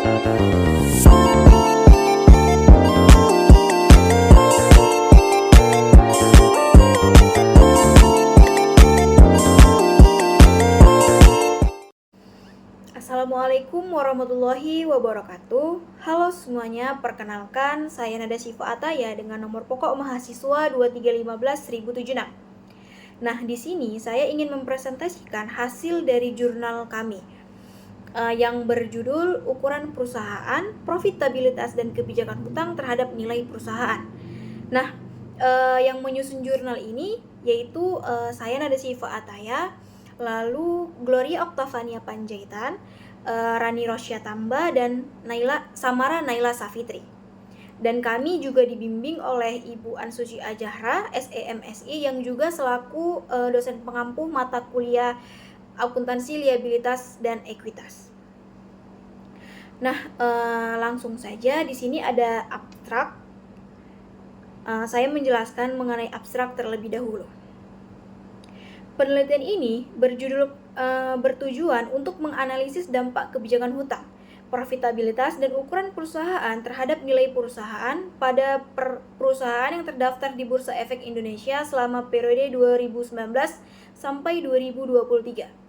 Assalamualaikum warahmatullahi wabarakatuh. Halo semuanya, perkenalkan saya Nada Syifa Ataya dengan nomor pokok mahasiswa 2315076. Nah, di sini saya ingin mempresentasikan hasil dari jurnal kami yang berjudul Ukuran Perusahaan, Profitabilitas dan Kebijakan Hutang terhadap Nilai Perusahaan. Nah, yang menyusun jurnal ini yaitu saya Nada Syifa Ataya, lalu Gloria Oktavania Panjaitan, Rani Rosya Tamba, dan Samara Naila Safitri. Dan kami juga dibimbing oleh Ibu Ansuci Ajahra, SEMSI, yang juga selaku dosen pengampu mata kuliah akuntansi, liabilitas, dan ekuitas. Nah, langsung saja di sini ada abstrak. Saya menjelaskan mengenai abstrak terlebih dahulu. Penelitian ini bertujuan untuk menganalisis dampak kebijakan hutang, profitabilitas, dan ukuran perusahaan terhadap nilai perusahaan pada perusahaan yang terdaftar di Bursa Efek Indonesia selama periode 2019 sampai 2023.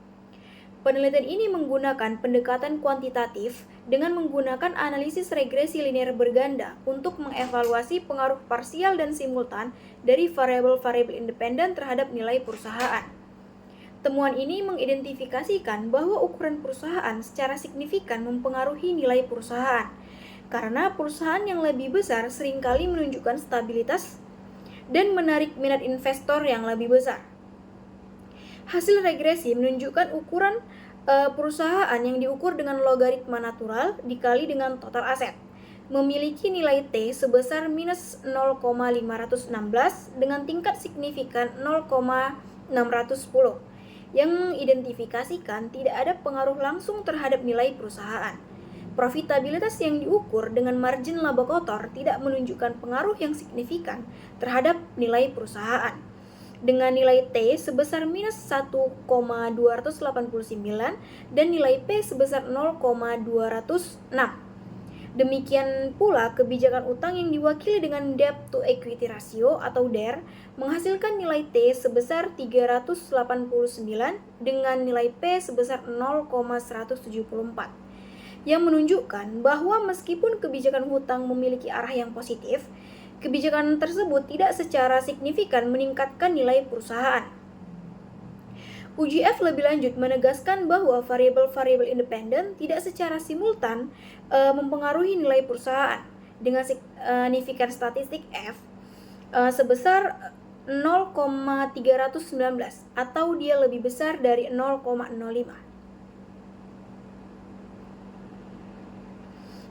Penelitian ini menggunakan pendekatan kuantitatif dengan menggunakan analisis regresi linear berganda untuk mengevaluasi pengaruh parsial dan simultan dari variabel-variabel independen terhadap nilai perusahaan. Temuan ini mengidentifikasikan bahwa ukuran perusahaan secara signifikan mempengaruhi nilai perusahaan, karena perusahaan yang lebih besar seringkali menunjukkan stabilitas dan menarik minat investor yang lebih besar. Hasil regresi menunjukkan ukuran perusahaan yang diukur dengan logaritma natural dikali dengan total aset memiliki nilai T sebesar minus 0,516 dengan tingkat signifikan 0,610 yang mengidentifikasikan tidak ada pengaruh langsung terhadap nilai perusahaan. Profitabilitas yang diukur dengan margin laba kotor tidak menunjukkan pengaruh yang signifikan terhadap nilai perusahaan, dengan nilai T sebesar minus 1,289 dan nilai P sebesar 0,206. Demikian pula kebijakan utang yang diwakili dengan debt to equity ratio atau DER menghasilkan nilai T sebesar 389 dengan nilai P sebesar 0,174 yang menunjukkan bahwa meskipun kebijakan hutang memiliki arah yang positif, kebijakan tersebut tidak secara signifikan meningkatkan nilai perusahaan. UJF lebih lanjut menegaskan bahwa variabel-variabel independen tidak secara simultan mempengaruhi nilai perusahaan dengan signifikan statistik F sebesar 0,319 atau dia lebih besar dari 0,05.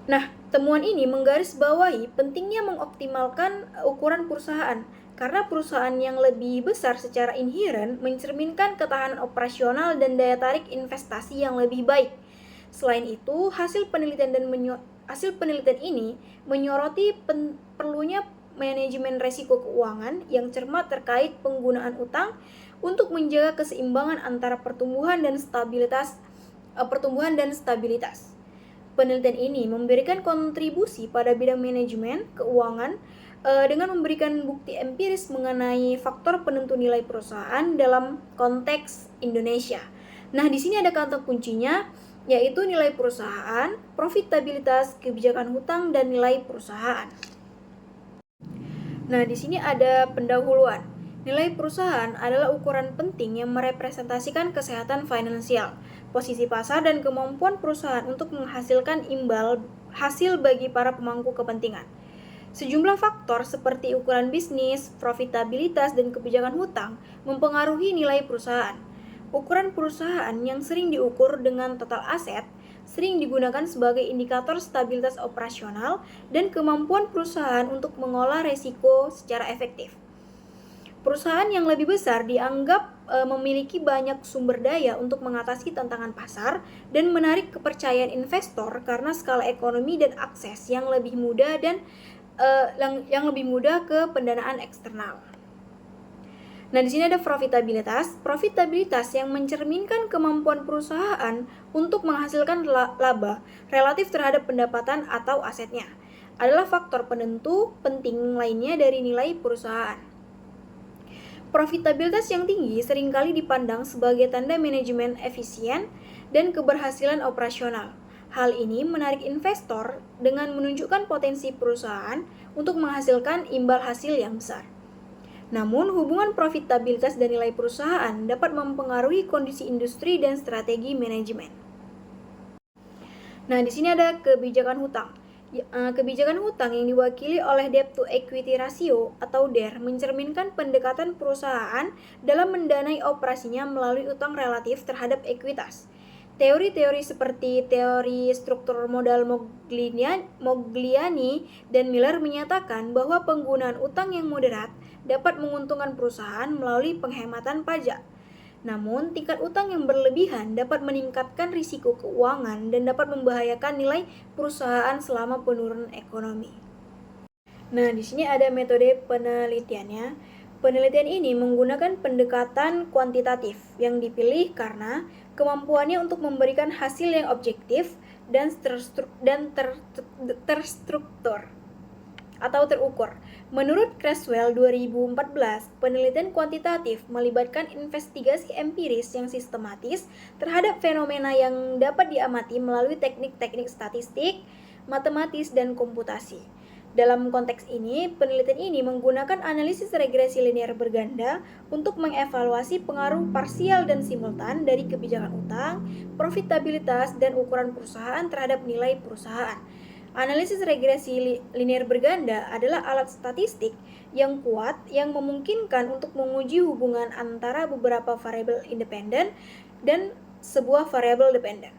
Nah, temuan ini menggarisbawahi pentingnya mengoptimalkan ukuran perusahaan karena perusahaan yang lebih besar secara inheren mencerminkan ketahanan operasional dan daya tarik investasi yang lebih baik. Selain itu, hasil penelitian ini menyoroti perlunya manajemen risiko keuangan yang cermat terkait penggunaan utang untuk menjaga keseimbangan antara pertumbuhan dan stabilitas. Penelitian ini memberikan kontribusi pada bidang manajemen keuangan dengan memberikan bukti empiris mengenai faktor penentu nilai perusahaan dalam konteks Indonesia. Nah, di sini ada kata kuncinya, yaitu nilai perusahaan, profitabilitas, kebijakan hutang, dan nilai perusahaan. Nah, di sini ada pendahuluan. Nilai perusahaan adalah ukuran penting yang merepresentasikan kesehatan finansial, posisi pasar, dan kemampuan perusahaan untuk menghasilkan imbal hasil bagi para pemangku kepentingan. Sejumlah faktor seperti ukuran bisnis, profitabilitas, dan kebijakan hutang mempengaruhi nilai perusahaan. Ukuran perusahaan yang sering diukur dengan total aset sering digunakan sebagai indikator stabilitas operasional dan kemampuan perusahaan untuk mengolah risiko secara efektif. Perusahaan yang lebih besar dianggap memiliki banyak sumber daya untuk mengatasi tantangan pasar dan menarik kepercayaan investor karena skala ekonomi dan akses yang lebih mudah ke pendanaan eksternal. Nah, di sini ada profitabilitas. Profitabilitas yang mencerminkan kemampuan perusahaan untuk menghasilkan laba relatif terhadap pendapatan atau asetnya. Adalah faktor penentu penting lainnya dari nilai perusahaan. Profitabilitas yang tinggi seringkali dipandang sebagai tanda manajemen efisien dan keberhasilan operasional. Hal ini menarik investor dengan menunjukkan potensi perusahaan untuk menghasilkan imbal hasil yang besar. Namun, hubungan profitabilitas dan nilai perusahaan dapat mempengaruhi kondisi industri dan strategi manajemen. Nah, di sini ada kebijakan hutang. Kebijakan hutang yang diwakili oleh debt to equity ratio atau DER mencerminkan pendekatan perusahaan dalam mendanai operasinya melalui utang relatif terhadap ekuitas. Teori-teori seperti teori struktur modal Mogliani dan Miller menyatakan bahwa penggunaan utang yang moderat dapat menguntungkan perusahaan melalui penghematan pajak. Namun, tingkat utang yang berlebihan dapat meningkatkan risiko keuangan dan dapat membahayakan nilai perusahaan selama penurunan ekonomi. Nah, di sini ada metode penelitiannya. Penelitian ini menggunakan pendekatan kuantitatif yang dipilih karena kemampuannya untuk memberikan hasil yang objektif dan terstruktur atau terukur. Menurut Creswell 2014, penelitian kuantitatif melibatkan investigasi empiris yang sistematis terhadap fenomena yang dapat diamati melalui teknik-teknik statistik, matematis, dan komputasi. Dalam konteks ini, penelitian ini menggunakan analisis regresi linear berganda untuk mengevaluasi pengaruh parsial dan simultan dari kebijakan utang, profitabilitas, dan ukuran perusahaan terhadap nilai perusahaan. Analisis regresi linear berganda adalah alat statistik yang kuat yang memungkinkan untuk menguji hubungan antara beberapa variabel independen dan sebuah variabel dependen.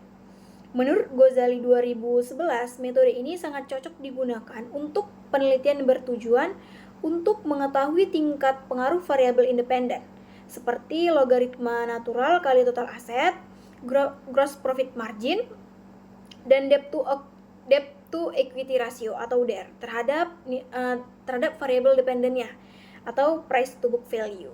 Menurut Ghazali 2011, metode ini sangat cocok digunakan untuk penelitian bertujuan untuk mengetahui tingkat pengaruh variabel independen, seperti logaritma natural kali total aset, gross profit margin, dan debt to equity ratio atau DER terhadap variabel dependennya atau price to book value.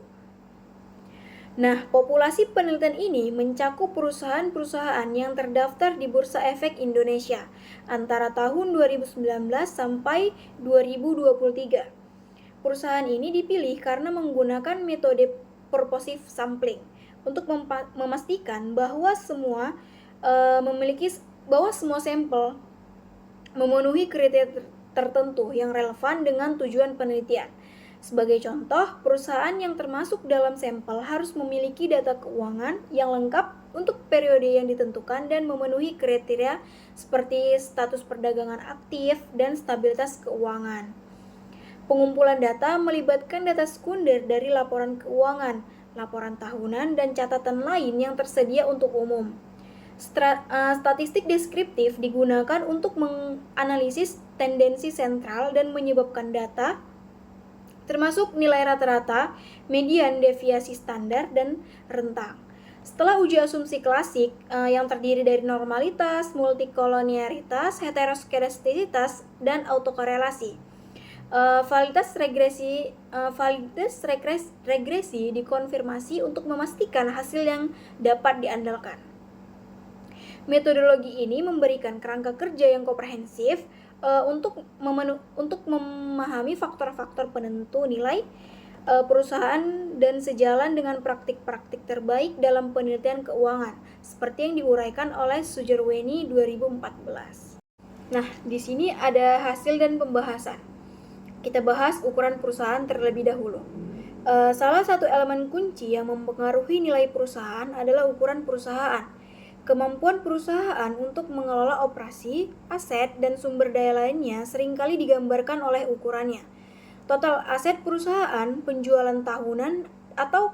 Nah, populasi penelitian ini mencakup perusahaan-perusahaan yang terdaftar di Bursa Efek Indonesia antara tahun 2019 sampai 2023. Perusahaan ini dipilih karena menggunakan metode purposive sampling untuk memastikan bahwa semua sampel memenuhi kriteria tertentu yang relevan dengan tujuan penelitian. Sebagai contoh, perusahaan yang termasuk dalam sampel harus memiliki data keuangan yang lengkap untuk periode yang ditentukan dan memenuhi kriteria seperti status perdagangan aktif dan stabilitas keuangan. Pengumpulan data melibatkan data sekunder dari laporan keuangan, laporan tahunan, dan catatan lain yang tersedia untuk umum. Statistik deskriptif digunakan untuk menganalisis tendensi sentral dan menyebabkan data, termasuk nilai rata-rata, median, deviasi standar, dan rentang. Setelah uji asumsi klasik yang terdiri dari normalitas, multikolonialitas, heteroskedastisitas, dan autokorelasi, validitas regresi dikonfirmasi untuk memastikan hasil yang dapat diandalkan. Metodologi ini memberikan kerangka kerja yang komprehensif untuk memahami faktor-faktor penentu nilai perusahaan dan sejalan dengan praktik-praktik terbaik dalam penelitian keuangan, seperti yang diuraikan oleh Sujarweni 2014. Nah, di sini ada hasil dan pembahasan. Kita bahas ukuran perusahaan terlebih dahulu. Salah satu elemen kunci yang mempengaruhi nilai perusahaan adalah ukuran perusahaan. Kemampuan perusahaan untuk mengelola operasi, aset, dan sumber daya lainnya seringkali digambarkan oleh ukurannya. Total aset perusahaan, penjualan tahunan, atau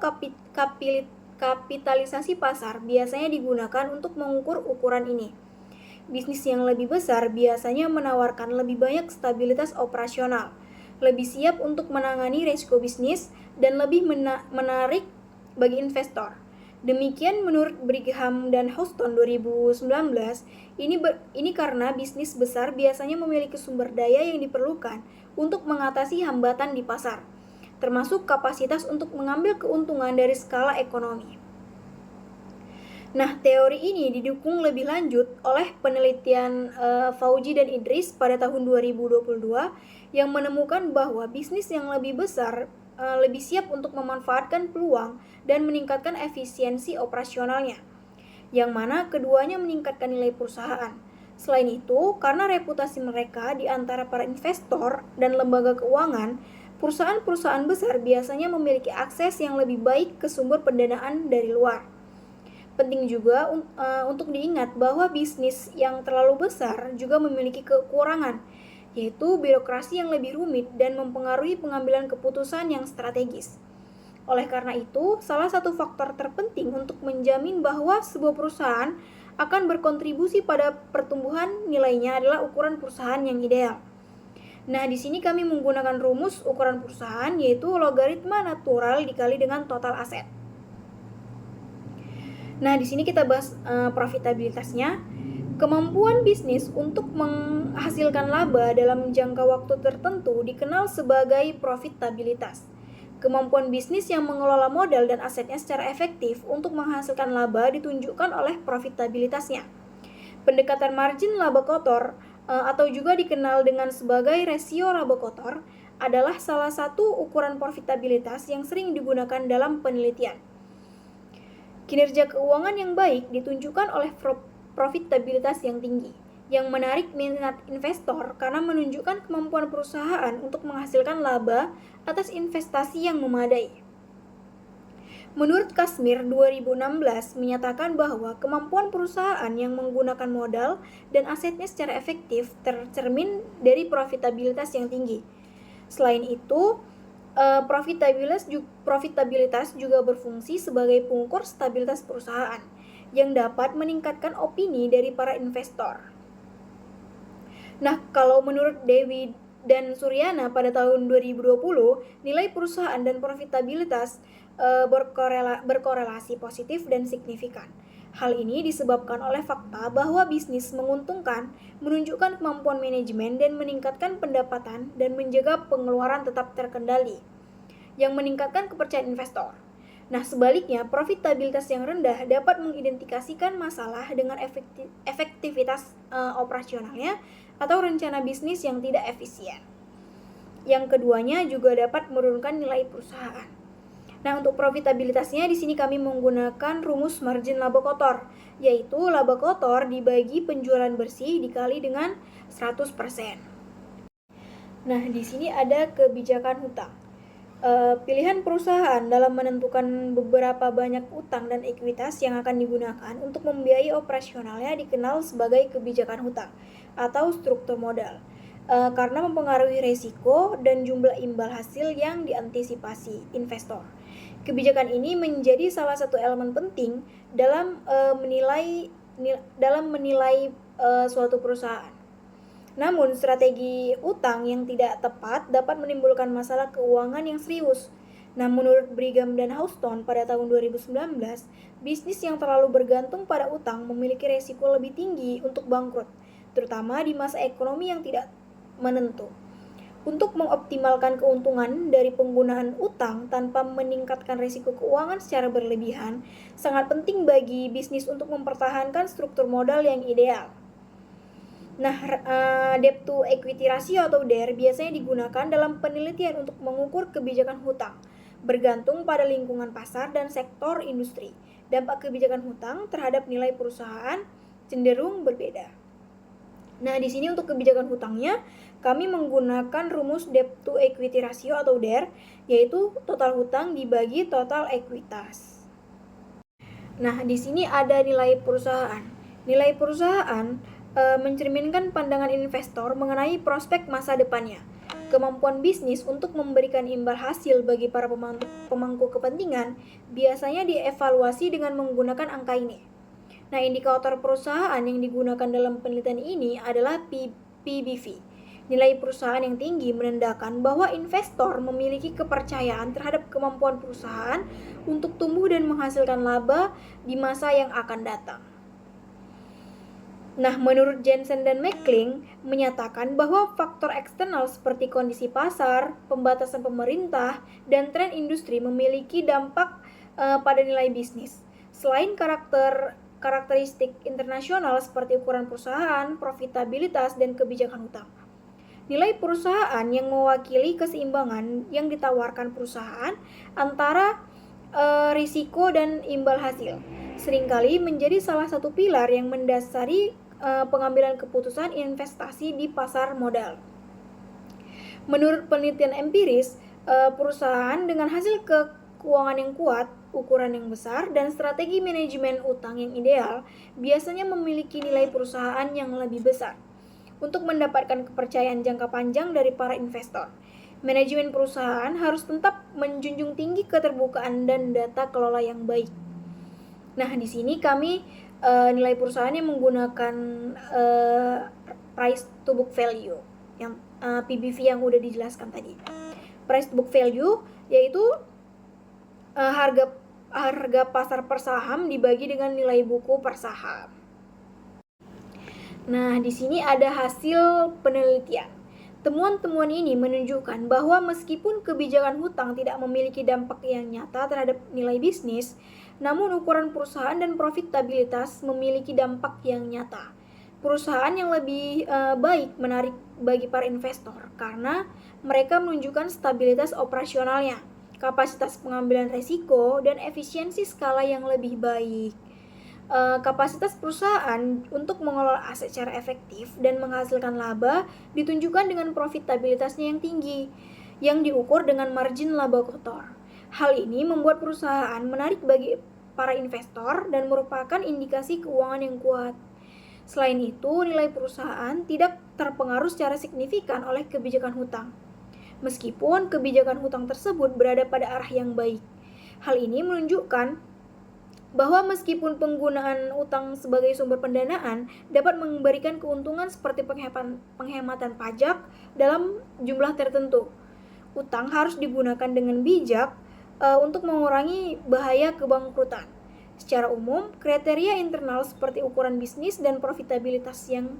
kapitalisasi pasar biasanya digunakan untuk mengukur ukuran ini. Bisnis yang lebih besar biasanya menawarkan lebih banyak stabilitas operasional, lebih siap untuk menangani risiko bisnis, dan lebih menarik bagi investor. Demikian menurut Brigham dan Houston 2019, ini karena bisnis besar biasanya memiliki sumber daya yang diperlukan untuk mengatasi hambatan di pasar. termasuk kapasitas untuk mengambil keuntungan dari skala ekonomi. Nah, teori ini didukung lebih lanjut oleh penelitian Fauji dan Idris pada tahun 2022 yang menemukan bahwa bisnis yang lebih besar lebih siap untuk memanfaatkan peluang dan meningkatkan efisiensi operasionalnya, yang mana keduanya meningkatkan nilai perusahaan. Selain itu, karena reputasi mereka di antara para investor dan lembaga keuangan, perusahaan-perusahaan besar biasanya memiliki akses yang lebih baik ke sumber pendanaan dari luar. Penting juga untuk diingat bahwa bisnis yang terlalu besar juga memiliki kekurangan, yaitu birokrasi yang lebih rumit dan mempengaruhi pengambilan keputusan yang strategis. Oleh karena itu, salah satu faktor terpenting untuk menjamin bahwa sebuah perusahaan akan berkontribusi pada pertumbuhan nilainya adalah ukuran perusahaan yang ideal. Nah, di sini kami menggunakan rumus ukuran perusahaan, yaitu logaritma natural dikali dengan total aset. Nah, di sini kita bahas profitabilitasnya. Kemampuan bisnis untuk menghasilkan laba dalam jangka waktu tertentu dikenal sebagai profitabilitas. Kemampuan bisnis yang mengelola modal dan asetnya secara efektif untuk menghasilkan laba ditunjukkan oleh profitabilitasnya. Pendekatan margin laba kotor atau juga dikenal dengan sebagai rasio laba kotor adalah salah satu ukuran profitabilitas yang sering digunakan dalam penelitian. Kinerja keuangan yang baik ditunjukkan oleh profitabilitas yang tinggi, yang menarik minat investor karena menunjukkan kemampuan perusahaan untuk menghasilkan laba atas investasi yang memadai. Menurut Kashmir 2016 menyatakan bahwa kemampuan perusahaan yang menggunakan modal dan asetnya secara efektif tercermin dari profitabilitas yang tinggi. Selain itu, profitabilitas juga berfungsi sebagai pengukur stabilitas perusahaan yang dapat meningkatkan opini dari para investor. Nah, kalau menurut Dewi dan Suryana pada tahun 2020, nilai perusahaan dan profitabilitas berkorelasi positif dan signifikan. Hal ini disebabkan oleh fakta bahwa bisnis menguntungkan, menunjukkan kemampuan manajemen dan meningkatkan pendapatan dan menjaga pengeluaran tetap terkendali, yang meningkatkan kepercayaan investor. Nah, sebaliknya, profitabilitas yang rendah dapat mengidentifikasikan masalah dengan efektivitas operasionalnya atau rencana bisnis yang tidak efisien. Yang keduanya juga dapat menurunkan nilai perusahaan. Nah, untuk profitabilitasnya di sini kami menggunakan rumus margin laba kotor, yaitu laba kotor dibagi penjualan bersih dikali dengan 100%. Nah, di sini ada kebijakan hutang. Pilihan perusahaan dalam menentukan beberapa banyak utang dan ekuitas yang akan digunakan untuk membiayai operasionalnya dikenal sebagai kebijakan hutang atau struktur modal, karena mempengaruhi risiko dan jumlah imbal hasil yang diantisipasi investor. Kebijakan ini menjadi salah satu elemen penting dalam menilai suatu perusahaan. Namun, strategi utang yang tidak tepat dapat menimbulkan masalah keuangan yang serius. Nah, menurut Brigham dan Houston pada tahun 2019, bisnis yang terlalu bergantung pada utang memiliki risiko lebih tinggi untuk bangkrut, terutama di masa ekonomi yang tidak menentu. Untuk mengoptimalkan keuntungan dari penggunaan utang tanpa meningkatkan risiko keuangan secara berlebihan, sangat penting bagi bisnis untuk mempertahankan struktur modal yang ideal. Nah, debt to equity ratio atau DER biasanya digunakan dalam penelitian untuk mengukur kebijakan hutang, bergantung pada lingkungan pasar dan sektor industri. Dampak kebijakan hutang terhadap nilai perusahaan cenderung berbeda. Nah, di sini untuk kebijakan hutangnya, kami menggunakan rumus debt to equity ratio atau DER, yaitu total hutang dibagi total ekuitas. Nah, di sini ada nilai perusahaan. Nilai perusahaan mencerminkan pandangan investor mengenai prospek masa depannya. Kemampuan bisnis untuk memberikan imbal hasil bagi para pemangku kepentingan biasanya dievaluasi dengan menggunakan angka ini. Nah, indikator perusahaan yang digunakan dalam penelitian ini adalah PBV. Nilai perusahaan yang tinggi menandakan bahwa investor memiliki kepercayaan terhadap kemampuan perusahaan untuk tumbuh dan menghasilkan laba di masa yang akan datang. Nah, menurut Jensen dan McCling menyatakan bahwa faktor eksternal seperti kondisi pasar, pembatasan pemerintah, dan tren industri memiliki dampak pada nilai bisnis. Selain karakteristik internasional seperti ukuran perusahaan, profitabilitas, dan kebijakan utama. Nilai perusahaan yang mewakili keseimbangan yang ditawarkan perusahaan antara risiko dan imbal hasil. Seringkali menjadi salah satu pilar yang mendasari pengambilan keputusan investasi di pasar modal. Menurut penelitian empiris, perusahaan dengan hasil keuangan yang kuat, ukuran yang besar, dan strategi manajemen utang yang ideal biasanya memiliki nilai perusahaan yang lebih besar. Untuk mendapatkan kepercayaan jangka panjang dari para investor, manajemen perusahaan harus tetap menjunjung tinggi keterbukaan dan data kelola yang baik. Nah, di sini kami nilai perusahaan yang menggunakan price to book value, yang PBV yang udah dijelaskan tadi. Price to book value yaitu harga pasar per saham dibagi dengan nilai buku per saham. Nah, di sini ada hasil penelitian. Temuan-temuan ini menunjukkan bahwa meskipun kebijakan hutang tidak memiliki dampak yang nyata terhadap nilai bisnis, namun ukuran perusahaan dan profitabilitas memiliki dampak yang nyata. Perusahaan yang lebih baik menarik bagi para investor karena mereka menunjukkan stabilitas operasionalnya, kapasitas pengambilan risiko, dan efisiensi skala yang lebih baik. Kapasitas perusahaan untuk mengelola aset secara efektif dan menghasilkan laba ditunjukkan dengan profitabilitasnya yang tinggi, yang diukur dengan margin laba kotor. Hal ini membuat perusahaan menarik bagi para investor dan merupakan indikasi keuangan yang kuat. Selain itu, nilai perusahaan tidak terpengaruh secara signifikan oleh kebijakan hutang, meskipun kebijakan hutang tersebut berada pada arah yang baik. Hal ini menunjukkan bahwa meskipun penggunaan utang sebagai sumber pendanaan dapat memberikan keuntungan seperti penghematan pajak dalam jumlah tertentu, utang harus digunakan dengan bijak untuk mengurangi bahaya kebangkrutan. Secara umum, kriteria internal seperti ukuran bisnis dan profitabilitas yang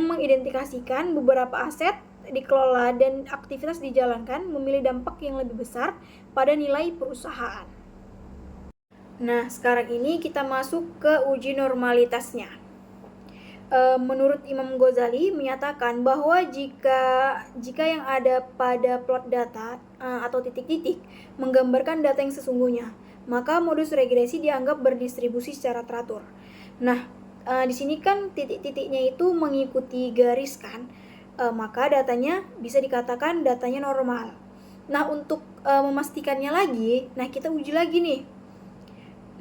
mengidentifikasikan beberapa aset dikelola dan aktivitas dijalankan memiliki dampak yang lebih besar pada nilai perusahaan. Nah, sekarang ini kita masuk ke uji normalitasnya. Menurut Imam Ghazali menyatakan bahwa jika yang ada pada plot data atau titik-titik menggambarkan data yang sesungguhnya, maka modus regresi dianggap berdistribusi secara teratur. Nah, di sini kan titik-titiknya itu mengikuti garis kan, maka datanya bisa dikatakan datanya normal. Nah, untuk memastikannya lagi, nah kita uji lagi nih.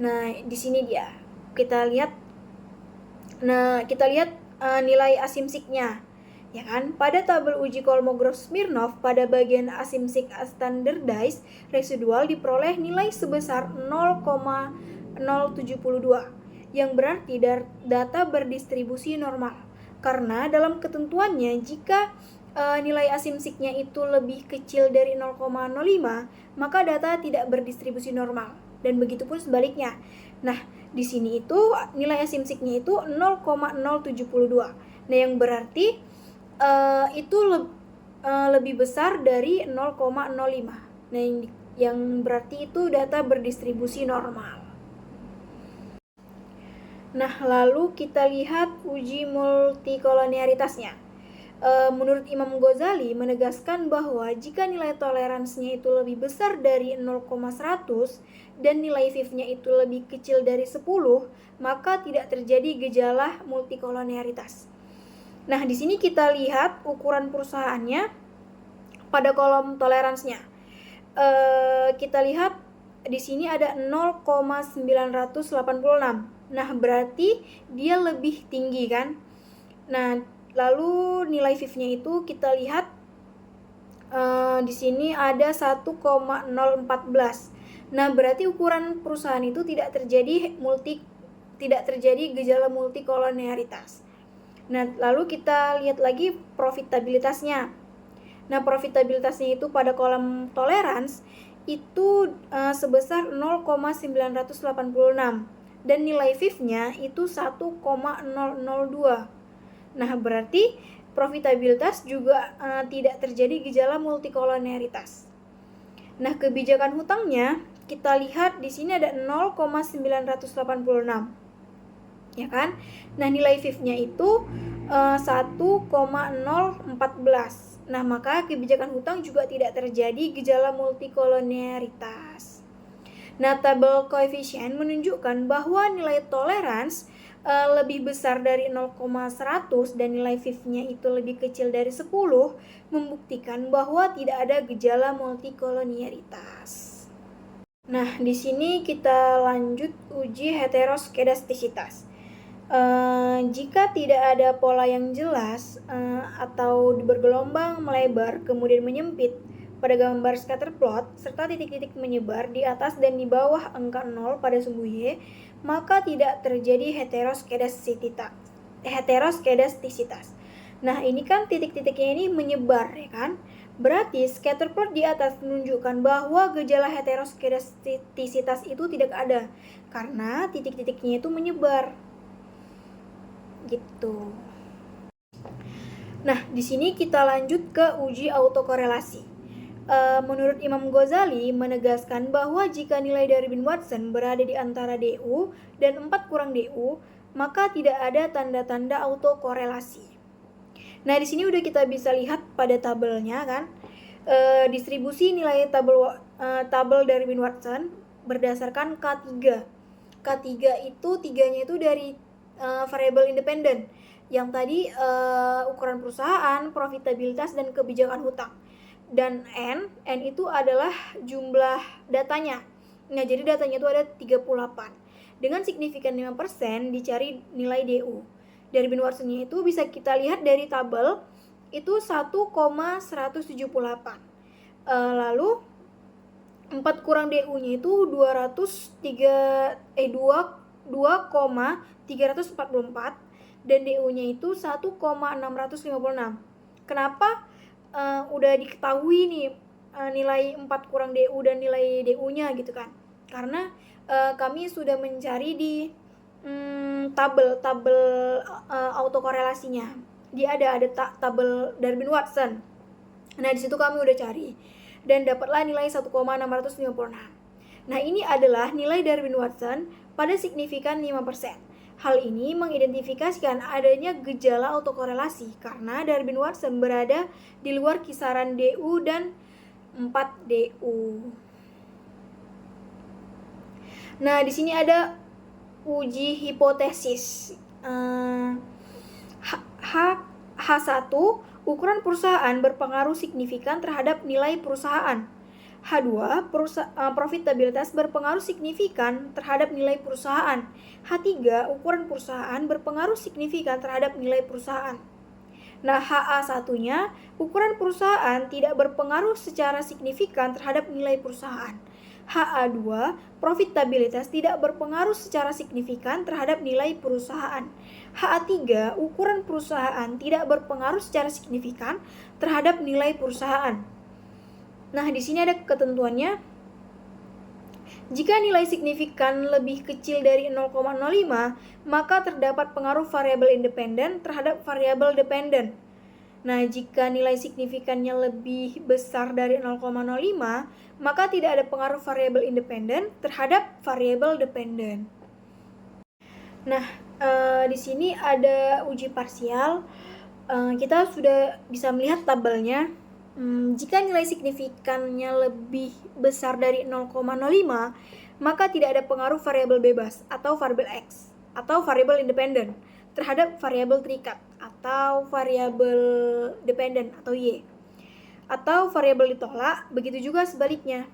Nah, di sini dia. Kita lihat nilai asimsiknya. Ya kan? Pada tabel uji Kolmogorov-Smirnov pada bagian asimsik standardized residual diperoleh nilai sebesar 0,072 yang berarti data berdistribusi normal. Karena dalam ketentuannya jika nilai asimsiknya itu lebih kecil dari 0,05, maka data tidak berdistribusi normal. Dan begitu pun sebaliknya. Nah, di sini itu nilai asimsiknya itu 0,072. Nah, yang berarti itu lebih besar dari 0,05. Nah, yang berarti itu data berdistribusi normal. Nah, lalu kita lihat uji multikolonialitasnya. Menurut Imam Ghazali menegaskan bahwa jika nilai toleransinya itu lebih besar dari 0,100 dan nilai FIF-nya itu lebih kecil dari 10, maka tidak terjadi gejala multikolonialitas. Nah, di sini kita lihat ukuran perusahaannya pada kolom toleransinya. Kita lihat di sini ada 0,986. Nah, berarti dia lebih tinggi kan? Nah, lalu nilai FIF-nya itu kita lihat di sini ada 1,014. Nah, berarti ukuran perusahaan itu tidak terjadi gejala multikolonialitas. Nah, lalu kita lihat lagi profitabilitasnya. Nah, profitabilitasnya itu pada kolom tolerans itu sebesar 0,986. dan nilai FIF-nya itu 1,002. Nah, berarti profitabilitas juga tidak terjadi gejala multikolonialitas. Nah, kebijakan hutangnya kita lihat di sini ada 0,986. Ya kan? Nah, nilai FIF-nya itu 1,014. Nah, maka kebijakan hutang juga tidak terjadi gejala multikolonialitas. Nah, tabel koefisien menunjukkan bahwa nilai tolerans lebih besar dari 0,100 dan nilai FIF-nya itu lebih kecil dari 10, membuktikan bahwa tidak ada gejala multikolonialitas. Nah, di sini kita lanjut uji heteroskedastisitas. Jika tidak ada pola yang jelas atau bergelombang melebar kemudian menyempit pada gambar scatter plot serta titik-titik menyebar di atas dan di bawah angka 0 pada sumbu Y, maka tidak terjadi heteroskedastisitas. Nah, ini kan titik-titiknya ini menyebar, ya kan? Berarti scatter plot di atas menunjukkan bahwa gejala heteroskedastisitas itu tidak ada karena titik-titiknya itu menyebar. Gitu. Nah, di sini kita lanjut ke uji autokorelasi. Menurut Imam Ghazali menegaskan bahwa jika nilai Darwin-Watson berada di antara DU dan 4 kurang DU, maka tidak ada tanda-tanda autokorelasi. Nah, di sini udah kita bisa lihat pada tabelnya kan. Distribusi nilai tabel Darwin-Watson berdasarkan K3. K3 itu tiganya itu dari variabel independen. Yang tadi ukuran perusahaan, profitabilitas, dan kebijakan hutang. Dan N itu adalah jumlah datanya. Nah, jadi datanya itu ada 38. Dengan signifikan 5% dicari nilai DU. Darwin-Watson-nya itu bisa kita lihat dari tabel itu 1,178. Lalu 4 kurang DU-nya itu 2,344 dan DU-nya itu 1,656. Kenapa? Udah diketahui nih nilai 4 kurang DU dan nilai DU-nya gitu kan. Karena kami sudah mencari di tabel autokorelasinya. Dia ada tabel Darwin-Watson. Nah, di situ kami udah cari dan dapatlah nilai 1,656. Nah, ini adalah nilai Darwin-Watson pada signifikan 5%. Hal ini mengidentifikasikan adanya gejala autokorelasi karena Darwin-Watson berada di luar kisaran DU dan 4 DU. Nah, di sini ada uji hipotesis. H1, ukuran perusahaan berpengaruh signifikan terhadap nilai perusahaan. H2, profitabilitas berpengaruh signifikan terhadap nilai perusahaan. H3, ukuran perusahaan berpengaruh signifikan terhadap nilai perusahaan. Nah, HA1-nya, ukuran perusahaan tidak berpengaruh secara signifikan terhadap nilai perusahaan. HA2, profitabilitas tidak berpengaruh secara signifikan terhadap nilai perusahaan. HA3, ukuran perusahaan tidak berpengaruh secara signifikan terhadap nilai perusahaan. Nah, di sini ada ketentuannya. Jika nilai signifikan lebih kecil dari 0,05, maka terdapat pengaruh variabel independen terhadap variabel dependen. Nah, jika nilai signifikannya lebih besar dari 0,05, maka tidak ada pengaruh variabel independen terhadap variabel dependen. Nah, di sini ada uji parsial. Kita sudah bisa melihat tabelnya. Jika nilai signifikannya lebih besar dari 0,05, maka tidak ada pengaruh variabel bebas atau variabel X atau variabel independen terhadap variabel terikat atau variabel dependen atau Y. Atau variabel ditolak, begitu juga sebaliknya.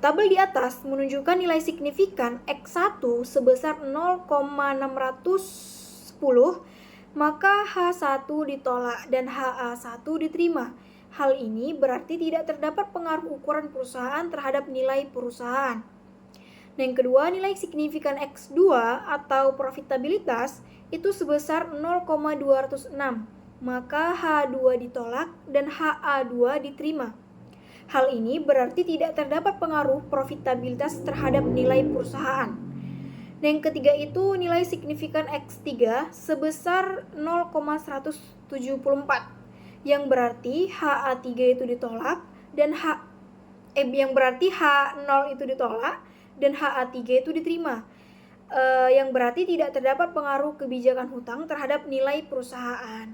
Tabel di atas menunjukkan nilai signifikan X1 sebesar 0,610, maka H1 ditolak dan HA1 diterima. Hal ini berarti tidak terdapat pengaruh ukuran perusahaan terhadap nilai perusahaan. Nah, yang kedua, nilai signifikan X2 atau profitabilitas itu sebesar 0,206, maka H2 ditolak dan HA2 diterima. Hal ini berarti tidak terdapat pengaruh profitabilitas terhadap nilai perusahaan. Nah, yang ketiga itu nilai signifikan X3 sebesar 0,174, yang berarti HA3 itu ditolak dan yang berarti H0 itu ditolak dan HA3 itu diterima. Yang berarti tidak terdapat pengaruh kebijakan hutang terhadap nilai perusahaan.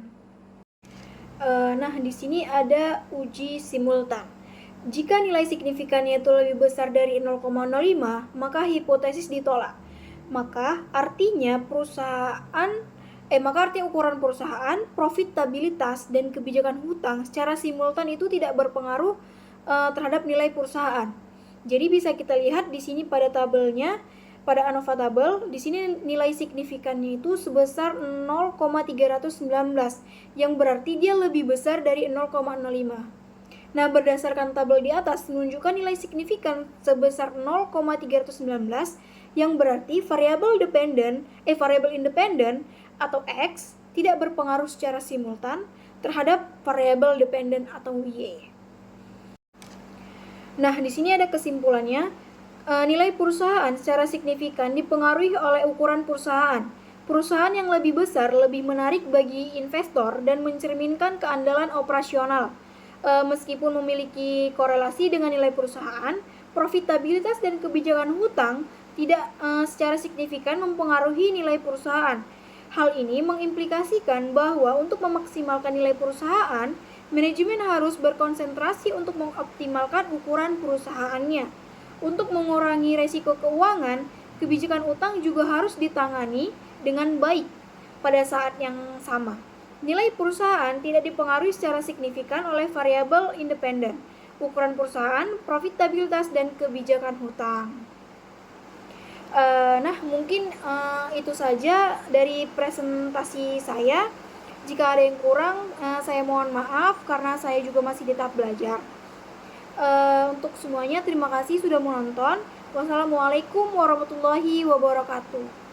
Nah, di sini ada uji simultan. Jika nilai signifikannya itu lebih besar dari 0,05, maka hipotesis ditolak. Maka artinya ukuran perusahaan, profitabilitas, dan kebijakan hutang secara simultan itu tidak berpengaruh terhadap nilai perusahaan. Jadi bisa kita lihat di sini pada tabelnya, pada ANOVA tabel, di sini nilai signifikannya itu sebesar 0,319, yang berarti dia lebih besar dari 0,05. Nah, berdasarkan tabel di atas menunjukkan nilai signifikan sebesar 0,319, yang berarti variabel independen atau X tidak berpengaruh secara simultan terhadap variabel dependen atau Y. Nah, di sini ada kesimpulannya. Nilai perusahaan secara signifikan dipengaruhi oleh ukuran perusahaan. Perusahaan yang lebih besar lebih menarik bagi investor dan mencerminkan keandalan operasional. Meskipun memiliki korelasi dengan nilai perusahaan, profitabilitas dan kebijakan hutang tidak secara signifikan mempengaruhi nilai perusahaan. Hal ini mengimplikasikan bahwa untuk memaksimalkan nilai perusahaan, manajemen harus berkonsentrasi untuk mengoptimalkan ukuran perusahaannya. Untuk mengurangi resiko keuangan, kebijakan utang juga harus ditangani dengan baik pada saat yang sama. Nilai perusahaan tidak dipengaruhi secara signifikan oleh variabel independen, ukuran perusahaan, profitabilitas, dan kebijakan hutang. Nah, mungkin itu saja dari presentasi saya. Jika ada yang kurang, saya mohon maaf karena saya juga masih di tahap belajar. Untuk semuanya, terima kasih sudah menonton. Wassalamualaikum warahmatullahi wabarakatuh.